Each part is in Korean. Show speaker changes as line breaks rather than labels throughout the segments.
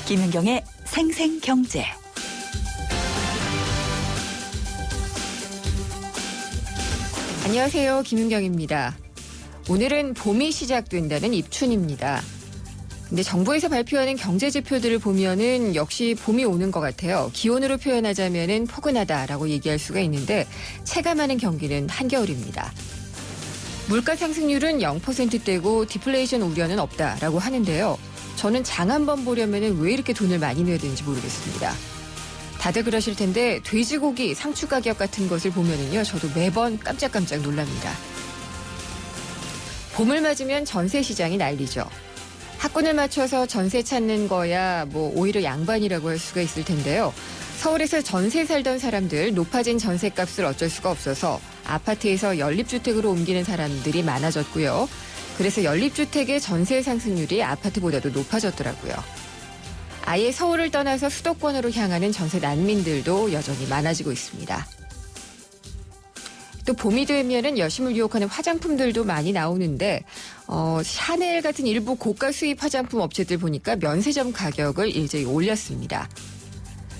김윤경의 생생경제.
안녕하세요. 김윤경입니다. 오늘은 봄이 시작된다는 입춘입니다. 근데 정부에서 발표하는 경제 지표들을 보면은 역시 봄이 오는 것 같아요. 기온으로 표현하자면은 포근하다라고 얘기할 수가 있는데 체감하는 경기는 한겨울입니다. 물가 상승률은 0%대고 디플레이션 우려는 없다라고 하는데요. 저는 장 한번 보려면은 왜 이렇게 돈을 많이 내야 되는지 모르겠습니다. 다들 그러실 텐데 돼지고기 상추 가격 같은 것을 보면은요, 저도 매번 깜짝깜짝 놀랍니다. 봄을 맞으면 전세 시장이 난리죠. 학군을 맞춰서 전세 찾는 거야 오히려 양반이라고 할 수가 있을 텐데요. 서울에서 전세 살던 사람들 높아진 전세값을 어쩔 수가 없어서 아파트에서 연립주택으로 옮기는 사람들이 많아졌고요. 그래서 연립주택의 전세 상승률이 아파트보다도 높아졌더라고요. 아예 서울을 떠나서 수도권으로 향하는 전세 난민들도 여전히 많아지고 있습니다. 또 봄이 되면은 여심을 유혹하는 화장품들도 많이 나오는데 샤넬 같은 일부 고가 수입 화장품 업체들 보니까 면세점 가격을 일제히 올렸습니다.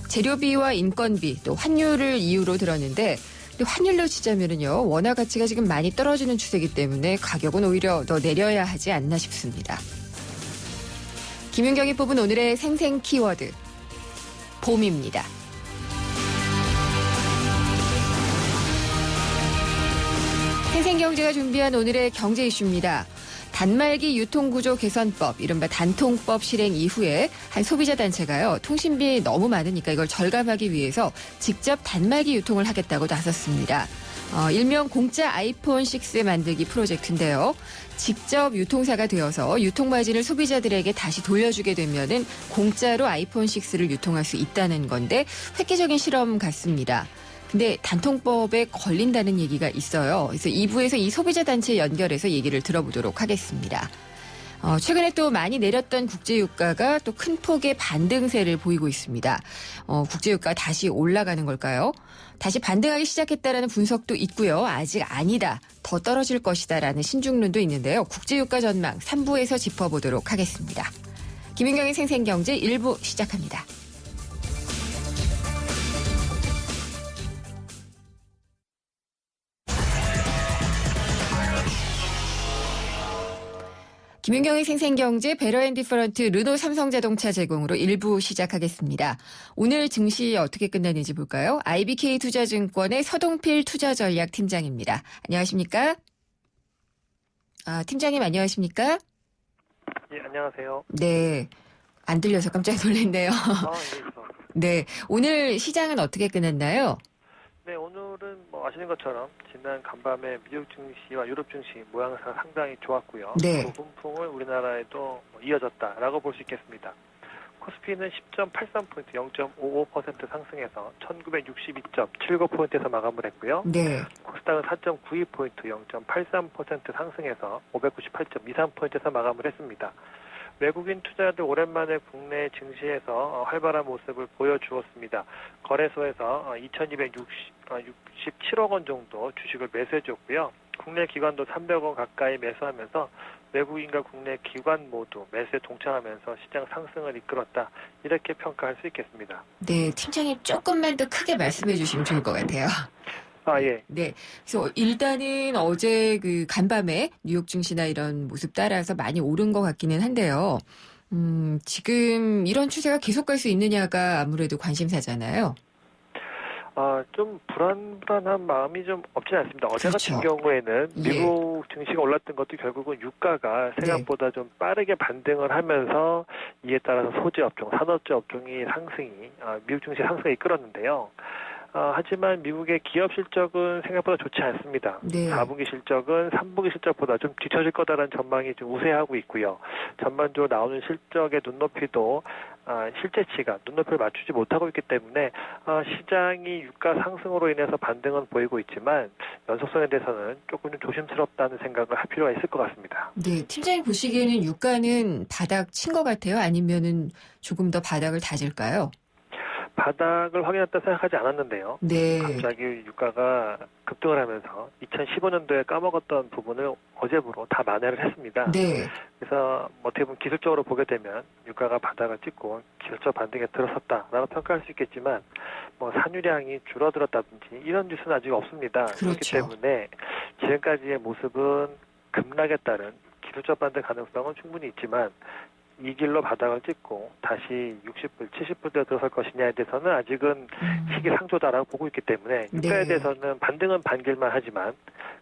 재료비와 인건비 또 환율을 이유로 들었는데 환율로 치자면은요, 원화 가치가 지금 많이 떨어지는 추세이기 때문에 가격은 오히려 더 내려야 하지 않나 싶습니다. 김윤경이 뽑은 오늘의 생생 키워드 봄입니다. 생생경제가 준비한 오늘의 경제 이슈입니다. 단말기 유통구조 개선법, 이른바 단통법 실행 이후에 한 소비자 단체가요, 통신비 너무 많으니까 이걸 절감하기 위해서 직접 단말기 유통을 하겠다고 나섰습니다. 일명 공짜 아이폰 6 만들기 프로젝트인데요. 직접 유통사가 되어서 유통마진을 소비자들에게 다시 돌려주게 되면은 공짜로 아이폰 6를 유통할 수 있다는 건데 획기적인 실험 같습니다. 근데 단통법에 걸린다는 얘기가 있어요. 그래서 2부에서 이 소비자 단체 연결해서 얘기를 들어보도록 하겠습니다. 최근에 또 많이 내렸던 국제유가가 또 큰 폭의 반등세를 보이고 있습니다. 국제유가 다시 올라가는 걸까요? 다시 반등하기 시작했다라는 분석도 있고요. 아직 아니다, 더 떨어질 것이다라는 신중론도 있는데요. 국제유가 전망 3부에서 짚어보도록 하겠습니다. 김윤경의 생생경제 1부 시작합니다. 김윤경의 생생경제 베러앤디퍼런트 르노 삼성자동차 제공으로 1부 시작하겠습니다. 오늘 증시 어떻게 끝나는지 볼까요? IBK투자증권의 서동필 투자전략팀장입니다. 안녕하십니까? 팀장님 안녕하십니까?
예, 안녕하세요.
네, 안 들려서 깜짝 놀랐네요.
네,
네, 오늘 시장은 어떻게 끝났나요?
네, 오늘은 아시는 것처럼 지난 간밤에 미국 증시와 유럽 증시 모양새가 상당히 좋았고요.
네.
그 훈풍을 우리나라에도 이어졌다라고 볼 수 있겠습니다. 코스피는 10.83포인트 0.55% 상승해서 1962.79포인트에서 마감을 했고요.
네.
코스닥은 4.92포인트 0.83% 상승해서 598.23포인트에서 마감을 했습니다. 외국인 투자자들 오랜만에 국내 증시에서 활발한 모습을 보여주었습니다. 거래소에서 2,267억 원 정도 주식을 매수해줬고요. 국내 기관도 300원 가까이 매수하면서 외국인과 국내 기관 모두 매수에 동참하면서 시장 상승을 이끌었다, 이렇게 평가할 수 있겠습니다.
네, 팀장님 조금만 더 크게 말씀해 주시면 좋을 것 같아요.
예.
네. 그래서 일단은 어제 그 간밤에 뉴욕 증시나 이런 모습 따라서 많이 오른 것 같기는 한데요. 지금 이런 추세가 계속 갈 수 있느냐가 아무래도 관심사잖아요.
좀 불안한 마음이 좀 없지는 않습니다. 어제
그렇죠.
같은 경우에는
예.
미국 증시가 올랐던 것도 결국은 유가가 생각보다 좀 빠르게 반등을 하면서 이에 따라서 소재 업종, 산업재 업종이 미국 증시 상승을 이끌었는데요. 하지만 미국의 기업 실적은 생각보다 좋지 않습니다.
네.
4분기 실적은 3분기 실적보다 좀 뒤처질 거다라는 전망이 좀 우세하고 있고요. 전반적으로 나오는 실적의 눈높이도 실제치가 눈높이를 맞추지 못하고 있기 때문에 시장이 유가 상승으로 인해서 반등은 보이고 있지만 연속성에 대해서는 조금 좀 조심스럽다는 생각을 할 필요가 있을 것 같습니다.
네, 팀장님 보시기에는 유가는 바닥 친 것 같아요? 아니면은 조금 더 바닥을 다질까요?
바닥을 확인했다 생각하지 않았는데요.
네.
갑자기 유가가 급등을 하면서 2015년도에 까먹었던 부분을 어제부로 다 만회를 했습니다.
네.
그래서 어떻게 보면 기술적으로 보게 되면 유가가 바닥을 찍고 기술적 반등에 들어섰다라고 평가할 수 있겠지만 뭐 산유량이 줄어들었다든지 이런 뉴스는 아직 없습니다. 그렇기
그렇죠.
때문에 지금까지의 모습은 급락에 따른 기술적 반등 가능성은 충분히 있지만 이 길로 바닥을 찍고 다시 60불, 70불대에 들어설 것이냐에 대해서는 아직은 시기상조다라고 보고 있기 때문에 유가에
네.
대해서는 반등은 반길만 하지만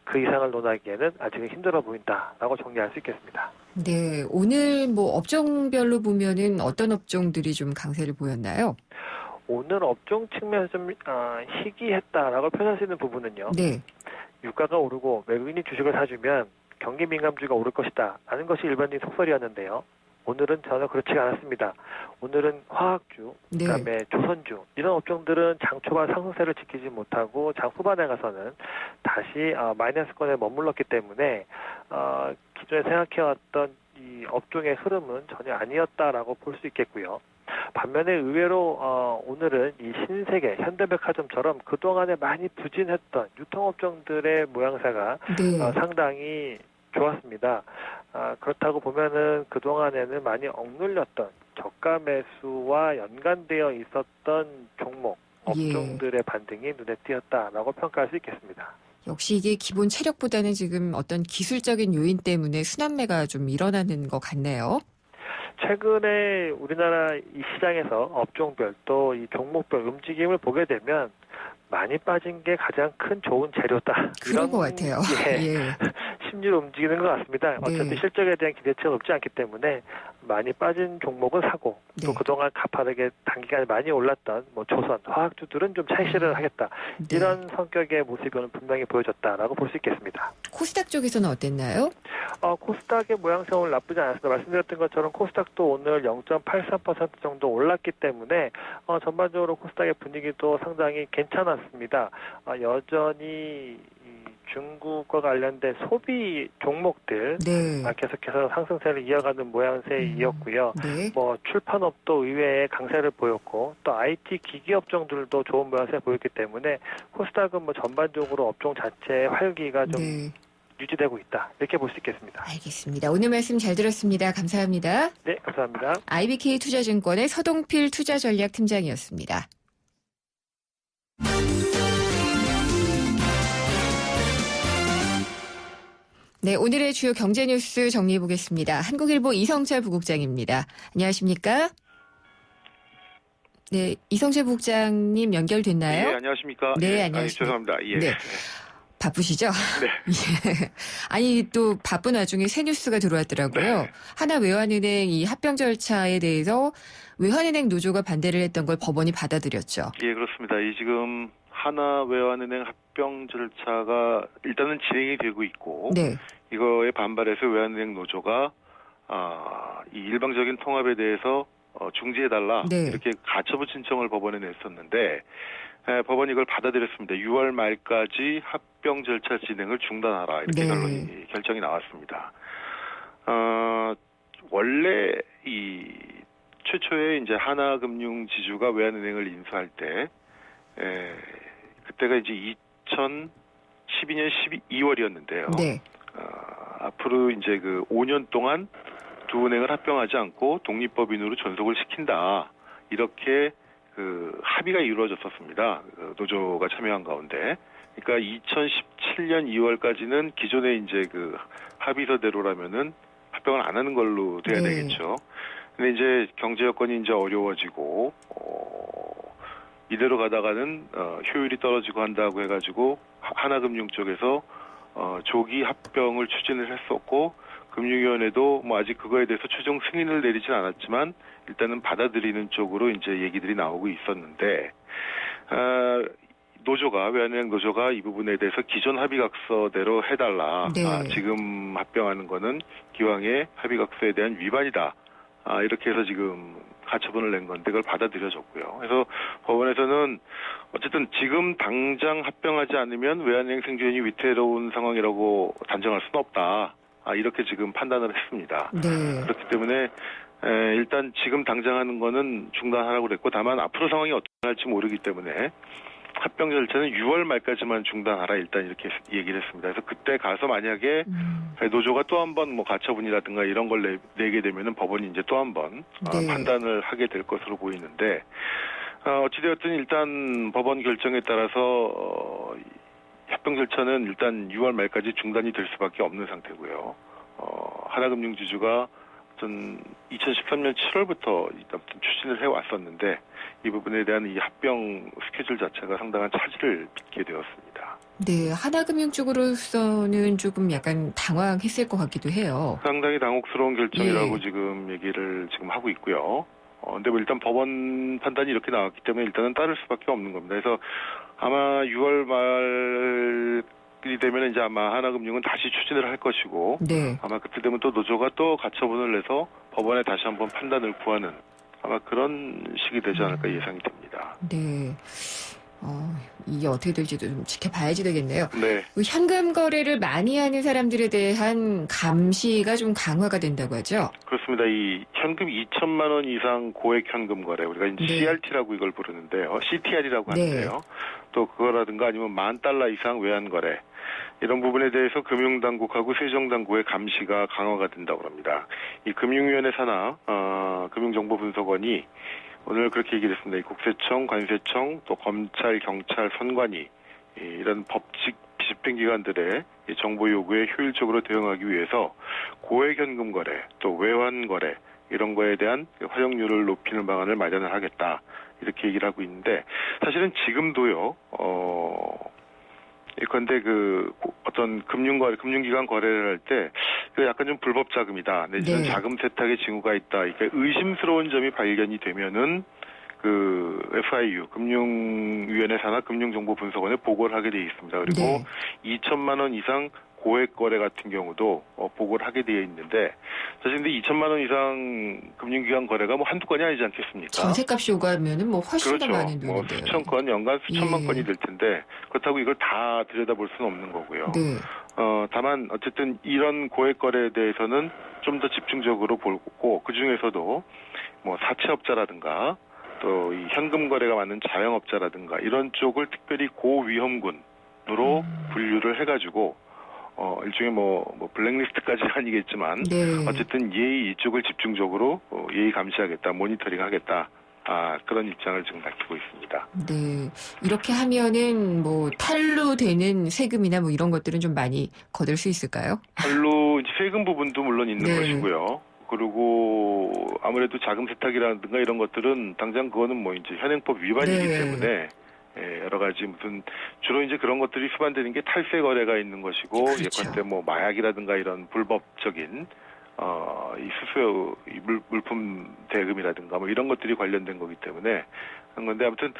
그 이상을 논하기에는 아직은 힘들어 보인다라고 정리할 수 있겠습니다.
네. 오늘 뭐 업종별로 보면은 어떤 업종들이 좀 강세를 보였나요?
오늘 업종 측면에서 좀 희귀했다라고 표현할 수 있는 부분은요.
네.
유가가 오르고 외국인이 주식을 사주면 경기 민감주가 오를 것이다 라는 것이 일반적인 속설이었는데요. 오늘은 전혀 그렇지가 않았습니다. 오늘은 화학주,
네.
그다음에 조선주 이런 업종들은 장 초반 상승세를 지키지 못하고 장 후반에 가서는 다시 마이너스권에 머물렀기 때문에 기존에 생각해왔던 이 업종의 흐름은 전혀 아니었다라고 볼 수 있겠고요. 반면에 의외로 오늘은 이 신세계, 현대백화점처럼 그동안에 많이 부진했던 유통업종들의 모양새가
네.
상당히 좋았습니다. 그렇다고 보면은 그동안에는 많이 억눌렸던 저가 매수와 연관되어 있었던 종목, 업종들의 반등이 눈에 띄었다라고 평가할 수 있겠습니다.
역시 이게 기본 체력보다는 지금 어떤 기술적인 요인 때문에 순환매가 좀 일어나는 것 같네요.
최근에 우리나라 이 시장에서 업종별 또 이 종목별 움직임을 보게 되면 많이 빠진 게 가장 큰 좋은 재료다.
그런 것 같아요. 예.
심리로 움직이는 것 같습니다. 어차피
네.
실적에 대한 기대치가 높지 않기 때문에 많이 빠진 종목은 사고 또
네.
그동안 가파르게 단기간에 많이 올랐던 뭐 조선, 화학주들은 좀 차익실현을 하겠다.
네.
이런 성격의 모습은 분명히 보여졌다라고 볼 수 있겠습니다.
코스닥 쪽에서는 어땠나요?
코스닥의 모양새 오늘 나쁘지 않았습니다. 말씀드렸던 것처럼 코스닥도 오늘 0.83% 정도 올랐기 때문에 전반적으로 코스닥의 분위기도 상당히 괜찮았습니다. 여전히 중국과 관련된 소비 종목들
네.
계속해서 상승세를 이어가는 모양새이었고요.
네.
뭐 출판업도 의외의 강세를 보였고 또 IT 기기 업종들도 좋은 모양새 보였기 때문에 코스닥은 뭐 전반적으로 업종 자체의 활기가 좀
네.
유지되고 있다. 이렇게 볼 수 있겠습니다.
알겠습니다. 오늘 말씀 잘 들었습니다. 감사합니다.
네, 감사합니다.
IBK 투자증권의 서동필 투자전략팀장이었습니다. 네, 오늘의 주요 경제 뉴스 정리해 보겠습니다. 한국일보 이성철 부국장입니다. 안녕하십니까? 네, 이성철 부국장님 연결됐나요?
예, 안녕하십니까?
네,
예,
안녕하십니까?
죄송합니다. 예.
네. 바쁘시죠?
네.
예. 아니, 또 바쁜 와중에 새 뉴스가 들어왔더라고요.
네.
하나외환은행 이 합병 절차에 대해서 외환은행 노조가 반대를 했던 걸 법원이 받아들였죠.
예, 그렇습니다. 이 지금 하나외환은행 합병 절차가 일단은 진행이 되고 있고,
네.
이거에 반발해서 외환은행 노조가 이 일방적인 통합에 대해서 중지해달라
네.
이렇게 가처분 신청을 법원에 냈었는데 법원이 이걸 받아들였습니다. 6월 말까지 합병 절차 진행을 중단하라 이렇게
네.
결정이 나왔습니다. 원래 이 최초에 이제 하나금융지주가 외환은행을 인수할 때 그때가 이제 2012년 12월이었는데요.
네.
앞으로 이제 그 5년 동안 두 은행을 합병하지 않고 독립법인으로 존속을 시킨다. 이렇게 그 합의가 이루어졌었습니다. 그 노조가 참여한 가운데. 그러니까 2017년 2월까지는 기존의 이제 그 합의서대로라면은 합병을 안 하는 걸로 돼야
네.
되겠죠. 근데 이제 경제 여건이 이제 어려워지고 이대로 가다가는 효율이 떨어지고 한다고 해가지고 하나금융 쪽에서 조기 합병을 추진을 했었고 금융위원회도 뭐 아직 그거에 대해서 최종 승인을 내리진 않았지만 일단은 받아들이는 쪽으로 이제 얘기들이 나오고 있었는데 외환은행 노조가 이 부분에 대해서 기존 합의각서대로 해달라.
네.
지금 합병하는 거는 기왕의 합의각서에 대한 위반이다. 이렇게 해서 지금 가처분을 낸 건데 그걸 받아들여졌고요. 그래서 법원에서는 어쨌든 지금 당장 합병하지 않으면 외환은행 생존이 위태로운 상황이라고 단정할 수는 없다. 이렇게 지금 판단을 했습니다.
네.
그렇기 때문에 일단 지금 당장 하는 거는 중단하라고 그랬고 다만 앞으로 상황이 할지 모르기 때문에 합병 절차는 6월 말까지만 중단하라 일단 이렇게 얘기를 했습니다. 그래서 그때 가서 만약에 노조가 또 한 번 뭐 가처분이라든가 이런 걸 내게 되면은 법원이 이제 또 한 번
네.
판단을 하게 될 것으로 보이는데 어찌되었든 일단 법원 결정에 따라서 합병 절차는 일단 6월 말까지 중단이 될 수밖에 없는 상태고요. 하나금융지주가 2013년 7월부터 추진을 해왔었는데 이 부분에 대한 이 합병 스케줄 자체가 상당한 차질을 빚게 되었습니다.
네, 하나금융 쪽으로서는 조금 약간 당황했을 것 같기도 해요.
상당히 당혹스러운 결정이라고
예.
지금 얘기를 지금 하고 있고요. 근데 뭐 일단 법원 판단이 이렇게 나왔기 때문에 일단은 따를 수밖에 없는 겁니다. 그래서 아마 6월 말이 되면 이제 아마 하나금융은 다시 추진을 할 것이고
네.
아마 그때 되면 또 노조가 또 가처분을 내서 법원에 다시 한번 판단을 구하는 아마 그런 식이 되지 않을까 예상이 됩니다.
네. 이게 어떻게 될지도 좀 지켜봐야지 되겠네요.
네.
현금 거래를 많이 하는 사람들에 대한 감시가 좀 강화가 된다고 하죠?
그렇습니다. 이 현금 2천만 원 이상 고액 현금 거래, 우리가 이제
네.
CRT라고 이걸 부르는데요. CTR이라고
네.
하는데요. 또 그거라든가 아니면 $10,000 이상 외환 거래, 이런 부분에 대해서 금융당국하고 세정당국의 감시가 강화가 된다고 합니다. 이 금융위원회 산하 금융정보분석원이 오늘 그렇게 얘기를 했습니다. 이 국세청, 관세청, 또 검찰, 경찰, 선관위 이런 법직 집행기관들의 정보 요구에 효율적으로 대응하기 위해서 고액 현금 거래, 또 외환 거래 이런 거에 대한 활용률을 높이는 방안을 마련을 하겠다 이렇게 얘기를 하고 있는데 사실은 지금도요. 그런데 어떤 금융기관 거래를 할 때 약간 좀 불법 자금이다, 내지는
네.
자금 세탁의 징후가 있다, 이렇게 의심스러운 점이 발견이 되면은 FIU 금융위원회 산하 금융정보분석원에 보고를 하게 되어 있습니다. 그리고
네.
2천만 원 이상 고액 거래 같은 경우도 보고를 하게 되어 있는데 사실 근데 2천만 원 이상 금융기관 거래가 뭐 한두 건이 아니지 않겠습니까?
전세값이 오가면은 뭐 훨씬
그렇죠.
더 많은
뭐
돈인데요.
수천 건, 연간 수천만
예.
건이 될 텐데 그렇다고 이걸 다 들여다볼 수는 없는 거고요.
네.
다만 어쨌든 이런 고액 거래에 대해서는 좀 더 집중적으로 보고 그 중에서도 뭐 사채업자라든가 또 이 현금 거래가 많은 자영업자라든가 이런 쪽을 특별히 고위험군으로 분류를 해가지고 일종의 뭐 블랙리스트까지 아니겠지만
네.
어쨌든 예의 이쪽을 집중적으로 예의 감시하겠다, 모니터링하겠다. 그런 입장을 지금 밝히고 있습니다.
네. 이렇게 하면은 뭐 탈루되는 세금이나 뭐 이런 것들은 좀 많이 거둘 수 있을까요?
별로 이제 세금 부분도 물론 있는
네.
것이고요. 그리고 아무래도 자금 세탁이라든가 이런 것들은 당장 그거는 뭐 이제 현행법 위반이기
네.
때문에 여러 가지 주로 이제 그런 것들이 수반되는 게 탈세 거래가 있는 것이고
그렇죠.
예컨대 뭐 마약이라든가 이런 불법적인 이 수수 물품 대금이라든가 뭐 이런 것들이 관련된 거기 때문에 한 건데 아무튼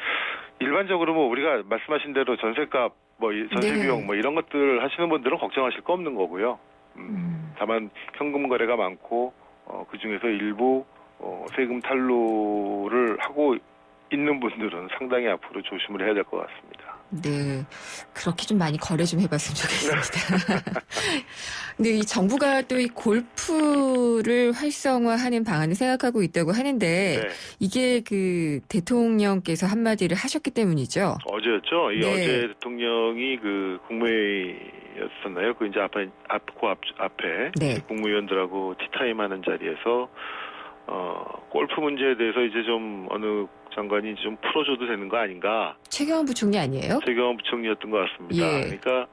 일반적으로 뭐 우리가 말씀하신 대로 전세값 뭐 전세
네.
비용 뭐 이런 것들 하시는 분들은 걱정하실 거 없는 거고요. 다만 현금 거래가 많고 그 중에서 일부 세금 탈루를 하고 있는 분들은 상당히 앞으로 조심을 해야 될 것 같습니다.
네. 그렇게 좀 많이 거래 좀 해봤으면 좋겠습니다. 근데 이 정부가 또 이 골프를 활성화하는 방안을 생각하고 있다고 하는데
네.
이게 대통령께서 한마디를 하셨기 때문이죠.
어제였죠. 이
네.
어제 대통령이 국무회의였었나요? 이제 앞에
네.
국무위원들하고 티타임 하는 자리에서 골프 문제에 대해서 이제 좀 어느 장관이 좀 풀어줘도 되는 거 아닌가?
최경환 부총리 아니에요?
최경환 부총리였던 것 같습니다.
예.
그러니까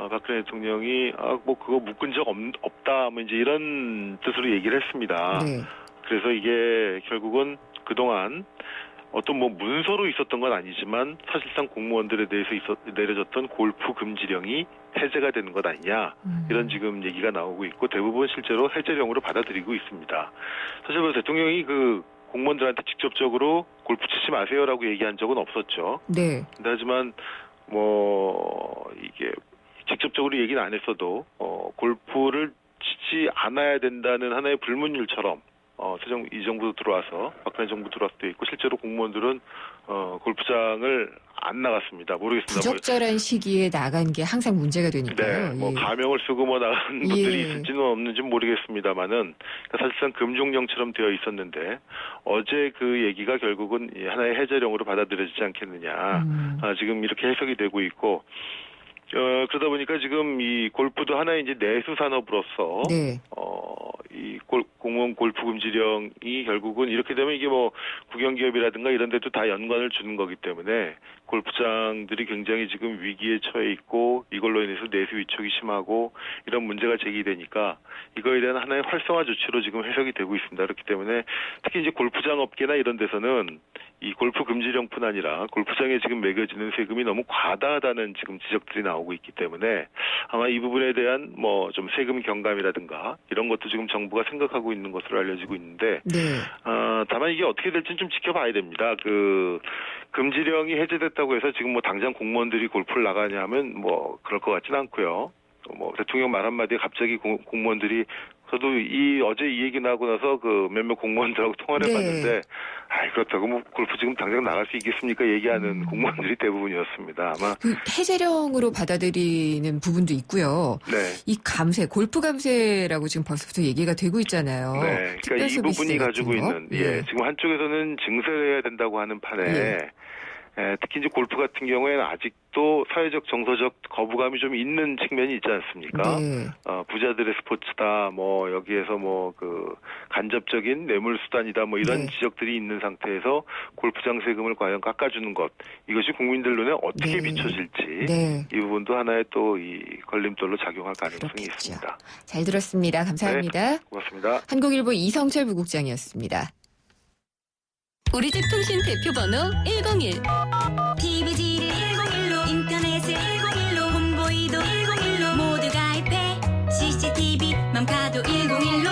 박근혜 대통령이 뭐 그거 묶은 적 없다, 뭐 이제 이런 뜻으로 얘기를 했습니다.
네.
그래서 이게 결국은 그동안 어떤 뭐 문서로 있었던 건 아니지만 사실상 공무원들에 대해서 내려졌던 골프 금지령이 해제가 되는 것 아니냐, 이런 지금 얘기가 나오고 있고 대부분 실제로 해제령으로 받아들이고 있습니다. 사실 뭐 대통령이 공무원들한테 직접적으로 골프 치지 마세요라고 얘기한 적은 없었죠.
네.
하지만 뭐 이게 직접적으로 얘기는 안 했어도 골프를 치지 않아야 된다는 하나의 불문율처럼 이 정부 들어와서 박근혜 정부 들어와서 돼 있고 실제로 공무원들은 골프장을 안 나갔습니다. 모르겠습니다.
부적절한 시기에 나간 게 항상 문제가 되니까요.
네, 뭐
예.
가명을 쓰고 뭐 나간
예.
것들이 있을지는 없는지 모르겠습니다만은 사실상 금종령처럼 되어 있었는데 어제 그 얘기가 결국은 하나의 해제령으로 받아들여지지 않겠느냐. 지금 이렇게 해석이 되고 있고. 그러다 보니까 지금 이 골프도 하나의 이제 내수 산업으로서
네.
이 공원 골프 금지령이 결국은 이렇게 되면 이게 뭐 국영기업이라든가 이런 데도 다 연관을 주는 거기 때문에 골프장들이 굉장히 지금 위기에 처해 있고 이걸로 인해서 내수 위축이 심하고 이런 문제가 제기되니까 이거에 대한 하나의 활성화 조치로 지금 해석이 되고 있습니다. 그렇기 때문에 특히 이제 골프장 업계나 이런 데서는 이 골프 금지령뿐 아니라 골프장에 지금 매겨지는 세금이 너무 과다하다는 지금 지적들이 나오고 있기 때문에 아마 이 부분에 대한 뭐 좀 세금 경감이라든가 이런 것도 지금 정부가 생각하고 있는 것으로 알려지고 있는데
네.
다만 이게 어떻게 될지는 좀 지켜봐야 됩니다. 그 금지령이 해제됐다고 해서 지금 뭐 당장 공무원들이 골프를 나가냐 하면 뭐 그럴 것 같지는 않고요. 뭐 대통령 말 한마디에 갑자기 공무원들이 저도 어제 이 얘기 나고 나서 그 몇몇 공무원들하고 통화를
네.
해봤는데, 그렇다고 뭐 골프 지금 당장 나갈 수 있겠습니까? 얘기하는 공무원들이 대부분이었습니다. 아마.
그 해제령으로 받아들이는 부분도 있고요.
네.
이 감세, 골프 감세라고 지금 벌써부터 얘기가 되고 있잖아요.
네. 그러니까 이 부분이 가지고 있는, 지금 한쪽에서는 증세를 해야 된다고 하는 판에, 특히 이제 골프 같은 경우에는 아직도 사회적 정서적 거부감이 좀 있는 측면이 있지 않습니까?
네.
부자들의 스포츠다, 뭐 여기에서 뭐 그 간접적인 뇌물 수단이다, 뭐 이런 지적들이 있는 상태에서 골프장 세금을 과연 깎아주는 것, 이것이 국민들 눈에 어떻게 비춰질지 이 부분도 하나의 또 이 걸림돌로 작용할 가능성이
그렇겠죠.
있습니다.
잘 들었습니다. 감사합니다.
네, 고맙습니다.
한국일보 이성철 부국장이었습니다.
우리 집 통신 대표 번호 101. TV지를 101로 인터넷을 101로 홍보이도 101로 모두 가입해 CCTV 맘카도 101로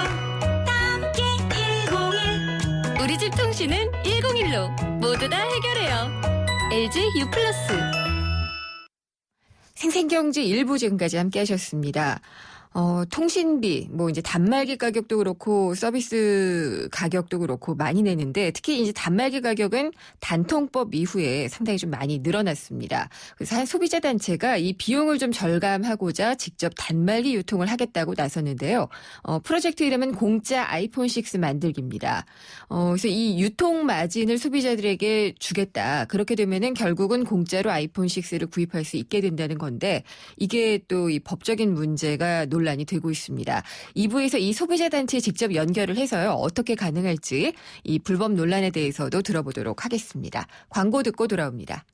함께 101. 우리 집 통신은 101로 모두 다 해결해요. LG U+.
생생경제 일부 지금까지 함께 하셨습니다. 통신비, 뭐 이제 단말기 가격도 그렇고 서비스 가격도 그렇고 많이 내는데 특히 이제 단말기 가격은 단통법 이후에 상당히 좀 많이 늘어났습니다. 그래서 한 소비자 단체가 이 비용을 좀 절감하고자 직접 단말기 유통을 하겠다고 나섰는데요. 프로젝트 이름은 공짜 아이폰 6 만들기입니다. 그래서 이 유통 마진을 소비자들에게 주겠다. 그렇게 되면은 결국은 공짜로 아이폰 6를 구입할 수 있게 된다는 건데 이게 또 이 법적인 문제가 논란이 되고 있습니다. 2부에서 이 소비자단체에 직접 연결을 해서요. 어떻게 가능할지 이 불법 논란에 대해서도 들어보도록 하겠습니다. 광고 듣고 돌아옵니다.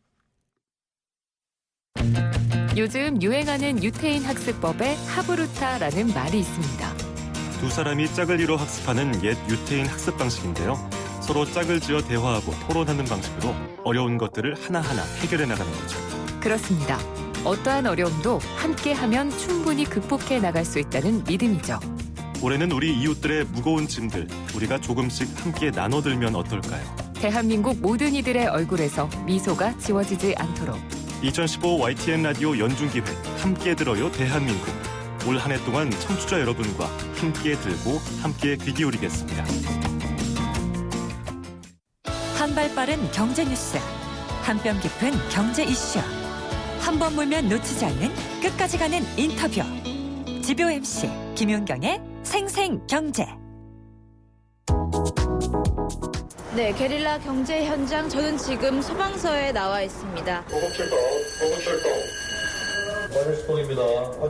요즘 유행하는 유태인 학습법에 하브루타라는 말이 있습니다.
두 사람이 짝을 이뤄 학습하는 옛 유태인 학습 방식인데요. 서로 짝을 지어 대화하고 토론하는 방식으로 어려운 것들을 하나하나 해결해 나가는 거죠.
그렇습니다. 어떠한 어려움도 함께하면 충분히 극복해 나갈 수 있다는 믿음이죠.
올해는 우리 이웃들의 무거운 짐들 우리가 조금씩 함께 나눠들면 어떨까요?
대한민국 모든 이들의 얼굴에서 미소가 지워지지 않도록
2015 YTN 라디오 연중기획 함께 들어요 대한민국. 올 한 해 동안 청취자 여러분과 함께 들고 함께 귀 기울이겠습니다.
한 발 빠른 경제 뉴스, 한 뼘 깊은 경제 이슈. 한 번 물면 놓치지 않는 끝까지 가는 인터뷰. 지표 MC 김윤경의 생생경제.
네, 게릴라 경제 현장. 저는 지금 소방서에 나와 있습니다.
보급출동. 화재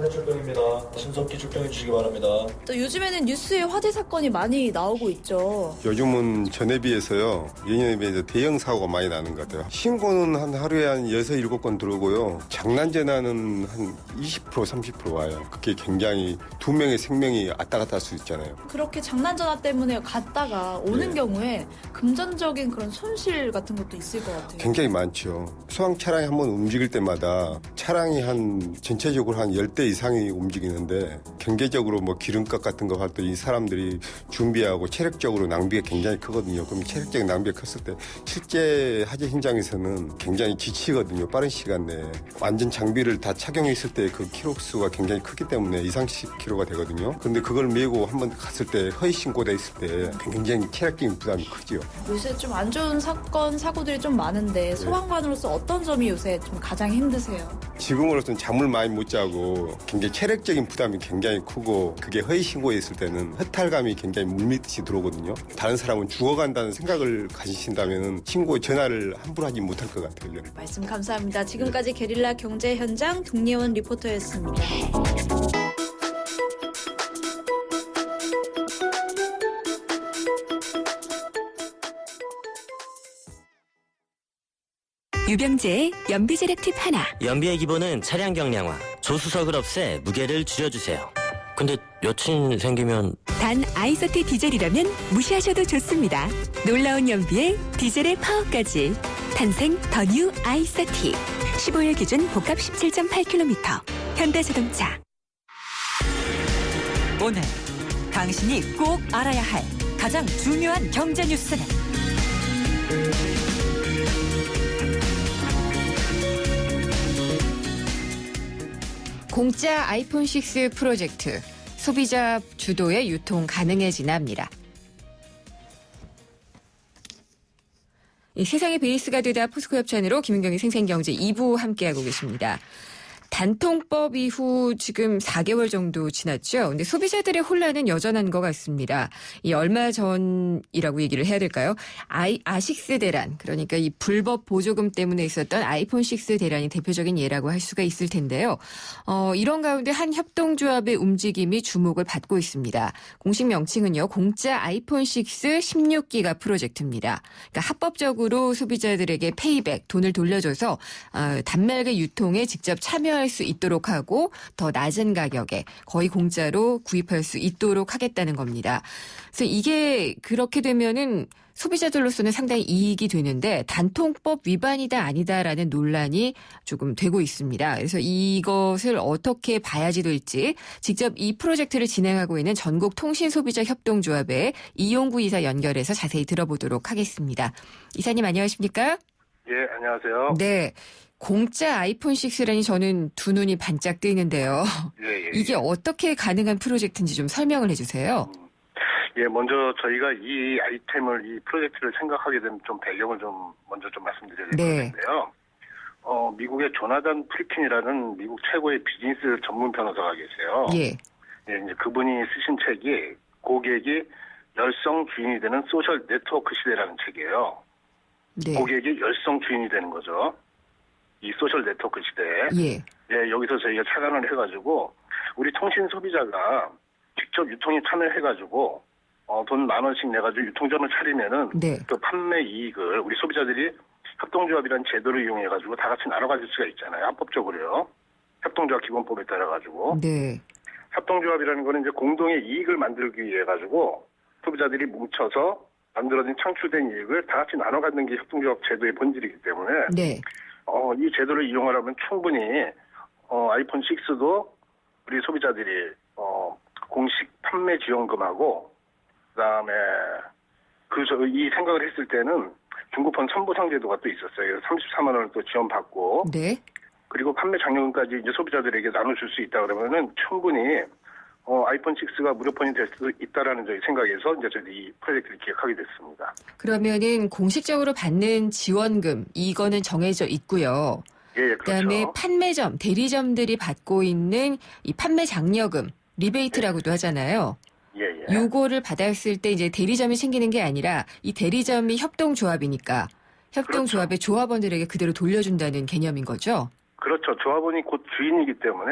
출동입니다. 신속히 출동해 주시기 바랍니다.
또 요즘에는 뉴스에 화재 사건이 많이 나오고 있죠.
요즘은 전에 비해서요. 예년에 비해서 대형 사고가 많이 나는 것 같아요. 신고는 한 하루에 한 6, 7건 들어오고요. 장난 재난은 한 20%, 30% 와요. 그게 굉장히 두 명의 생명이 왔다 갔다 할 수 있잖아요.
그렇게 장난 전화 때문에 갔다가 오는 경우에 금전적인 그런 손실 같은 것도 있을 것 같아요.
굉장히 많죠. 소방 차량이 한번 움직일 때마다 차량이 한 전체적으로 한 10대 이상이 움직이는데 경제적으로 뭐 기름값 같은 거 할 때 이 사람들이 준비하고 체력적으로 낭비가 굉장히 크거든요. 그럼 체력적인 낭비가 컸을 때 실제 화재 현장에서는 굉장히 지치거든요. 빠른 시간 내에. 완전 장비를 다 착용했을 때 그 키로수가 굉장히 크기 때문에 2~30kg가 되거든요. 그런데 그걸 메고 한번 갔을 때 허위 신고돼 있을 때 굉장히 체력적인 부담이 크죠.
요새 좀 안 좋은 사건, 사고들이 좀 많은데 소방관으로서 어떤 점이 요새 좀 가장 힘드세요?
지금으로서는 잠을 많이 못 자고 굉장히 체력적인 부담이 굉장히 크고 그게 허위 신고했을 때는 허탈감이 굉장히 물밀듯이 들어오거든요. 다른 사람은 죽어간다는 생각을 가지신다면 신고 전화를 함부로 하지 못할 것 같아요. 저는.
말씀 감사합니다. 지금까지 게릴라 경제 현장 동예원 리포터였습니다.
유병재의 연비제력 팁 하나.
연비의 기본은 차량 경량화, 조수석을 없애 무게를 줄여주세요. 근데 여친 생기면
단 아이서티 디젤이라면 무시하셔도 좋습니다. 놀라운 연비에 디젤의 파워까지. 탄생 더 뉴 아이서티. 15일 기준 복합 17.8km. 현대자동차.
오늘 당신이 꼭 알아야 할 가장 중요한 경제 뉴스는
공짜 아이폰 6 프로젝트. 소비자 주도의 유통 가능해지나입니다. 이 세상의 베이스가 되다 포스코 협찬으로 김윤경의 생생경제 2부 함께하고 계십니다. 단통법 이후 지금 4개월 정도 지났죠. 근데 소비자들의 혼란은 여전한 것 같습니다. 이 얼마 전이라고 얘기를 해야 될까요? 아식스 대란, 그러니까 이 불법 보조금 때문에 있었던 아이폰 6 대란이 대표적인 예라고 할 수가 있을 텐데요. 이런 가운데 한 협동조합의 움직임이 주목을 받고 있습니다. 공식 명칭은요, 공짜 아이폰 6 16기가 프로젝트입니다. 그러니까 합법적으로 소비자들에게 페이백, 돈을 돌려줘서 단말기 유통에 직접 참여할 수 있도록 하고 더 낮은 가격에 거의 공짜로 구입할 수 있도록 하겠다는 겁니다. 그래서 이게 그렇게 되면은 소비자들로서는 상당히 이익이 되는데 단통법 위반이다 아니다라는 논란이 조금 되고 있습니다. 그래서 이것을 어떻게 봐야지 될지 직접 이 프로젝트를 진행하고 있는 전국통신소비자협동조합의 이용구 이사 연결해서 자세히 들어보도록 하겠습니다. 이사님 안녕하십니까?
예, 안녕하세요.
네. 공짜 아이폰 6라니 저는 두 눈이 반짝 뜨이는데요.
예.
이게 어떻게 가능한 프로젝트인지 좀 설명을 해주세요.
예, 먼저 저희가 이 아이템을, 이 프로젝트를 생각하게 된 좀 배경을 먼저 말씀드려야 될 것 같은데요. 미국의 조나단 프리킨이라는 미국 최고의 비즈니스 전문 변호사가 계세요.
예.
예, 이제 그분이 쓰신 책이 고객이 열성 주인이 되는 소셜 네트워크 시대라는 책이에요.
네.
고객이 열성 주인이 되는 거죠. 이 소셜 네트워크 시대에. 예, 여기서 저희가 착안을 해가지고 우리 통신 소비자가 직접 유통에 참여해가지고 돈 10,000원씩 내가지고 유통점을 차리면은 그 판매 이익을 우리 소비자들이 협동조합이라는 제도를 이용해가지고 다 같이 나눠 가질 수가 있잖아요. 합법적으로요. 협동조합 기본법에 따라가지고.
네.
협동조합이라는 거는 이제 공동의 이익을 만들기 위해 가지고 소비자들이 뭉쳐서 만들어진 창출된 이익을 다 같이 나눠 갖는 게 협동조합 제도의 본질이기 때문에.
네.
이 제도를 이용하려면 충분히 아이폰 6도 우리 소비자들이 공식 판매 지원금하고 그다음에 이 생각을 했을 때는 중고폰 선보상 제도가 또 있었어요. 34만 원을 또 지원받고.
네.
그리고 판매 장려금까지 이제 소비자들에게 나눠줄 수 있다 그러면은 충분히 아이폰 6가 무료폰이 될 수 있다라는 저희 생각에서 이제 저희 이 프로젝트를 기획하게 됐습니다.
그러면은 공식적으로 받는 지원금 이거는 정해져 있고요.
예, 그렇죠.
그다음에 판매점, 대리점들이 받고 있는 이 판매 장려금, 리베이트라고도 하잖아요.
예.
요거를 받았을 때 이제 대리점이 챙기는 게 아니라 이 대리점이 협동조합이니까 협동조합의 조합원들에게 그대로 돌려준다는 개념인 거죠.
그렇죠. 조합원이 곧 주인이기 때문에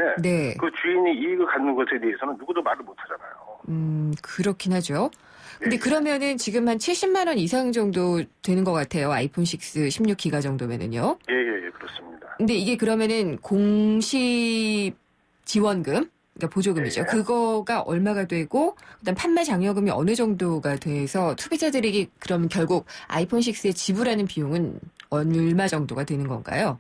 그 주인이 이익을 갖는 것에 대해서는 누구도 말을 못 하잖아요.
그렇긴 하죠. 근데 그러면은 지금 한 70만 원 이상 정도 되는 것 같아요. 아이폰 6 16기가 정도면은요.
예, 그렇습니다.
근데 이게 그러면은 공시 지원금, 그러니까 보조금이죠. 그거가 얼마가 되고, 그다음 판매 장려금이 어느 정도가 돼서 소비자들에게 그러면 결국 아이폰 6에 지불하는 비용은 얼마 정도가 되는 건가요?